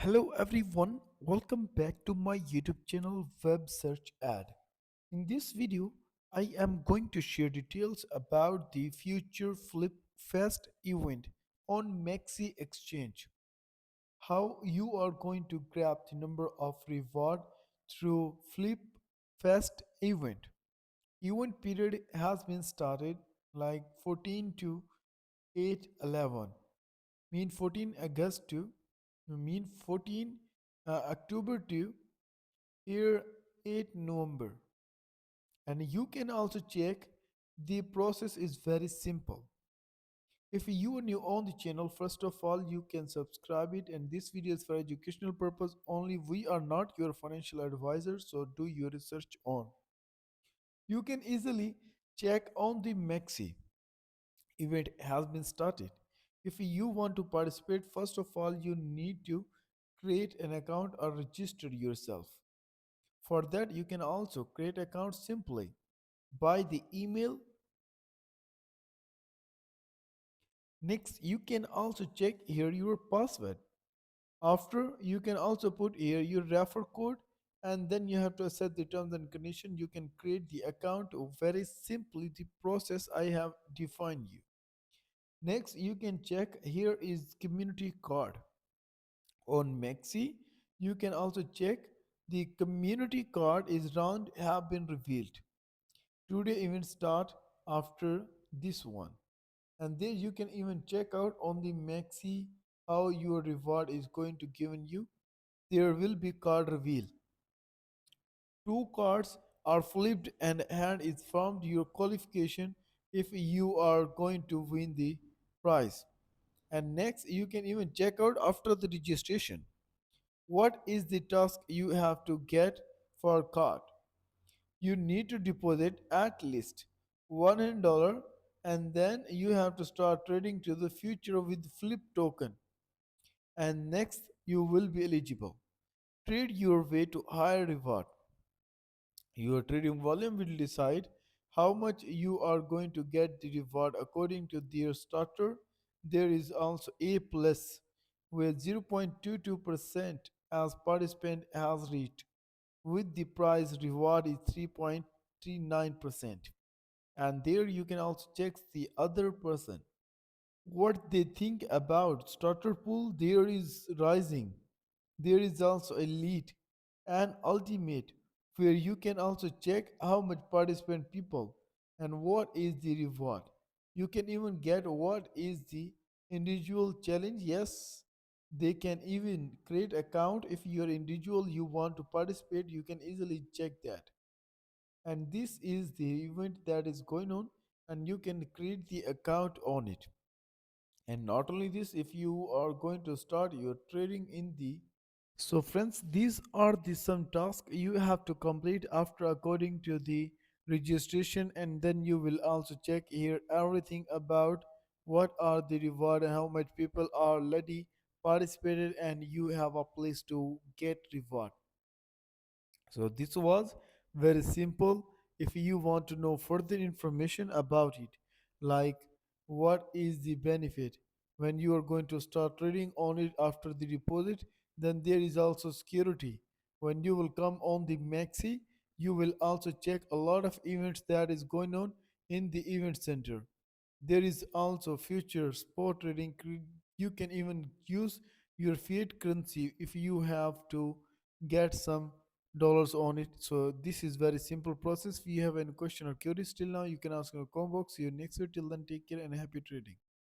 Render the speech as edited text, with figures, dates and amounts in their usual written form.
Hello everyone, welcome back to my YouTube channel Web Search Ad. In this video, I am going to share details about the future Flip Fest event on Mexc Exchange. How you are going to grab the number of reward through Flip Fest event. Event period has been started like 14 to 8/11 mean 14 August to mean 14 October to year 8 November. And you can also check the process is very simple. If you are new on the channel, first of all you can subscribe it, and this video is for educational purpose only. We are not your financial advisor, so do your research on. You can easily check on the Mexi event has been started. If you want to participate, first of all, you need to create an account or register yourself. For that, you can also create account simply by the email. Next, you can also check here your password. After, you can also put here your refer code, and then you have to set the terms and conditions. You can create the account very simply, the process I have defined you. Next, you can check here is community card. On Mexi, you can also check the community card is round have been revealed. Today event start after this one. And there you can even check out on the Mexi how your reward is going to given you. There will be card reveal. Two cards are flipped and hand is formed your qualification if you are going to win the prize. And next you can even check out after the registration. What is the task you have to get for a card? You need to deposit at least $100, and then you have to start trading to the future with flip token, and next you will be eligible. Trade your way to higher reward. Your trading volume will decide how much you are going to get the reward according to their starter. There is also A plus where 0.22% as participant has reached with the price reward is 3.39%. And there you can also check the other person what they think about starter pool. There is rising, there is also elite and ultimate where you can also check how much participant people and what is the reward. You can even get what is the individual challenge. Yes, they can even create account. If you're individual you want to participate, you can easily check that. And this is the event that is going on, and you can create the account on it. And not only this, if you are going to start your trading in the, so friends, these are the some tasks you have to complete after according to the registration, and then you will also check here everything about what are the reward and how much people are already participated, and you have a place to get reward. So this was very simple. If you want to know further information about it, like what is the benefit when you are going to start trading on it after the deposit, then there is also security. When you will come on the Maxi, you will also check a lot of events that is going on in the event center. There is also future spot trading. You can even use your fiat currency if you have to get some dollars on it. So this is very simple process. If you have any question or queries till now, you can ask in the comment box. See you next week. Till then, take care and happy trading.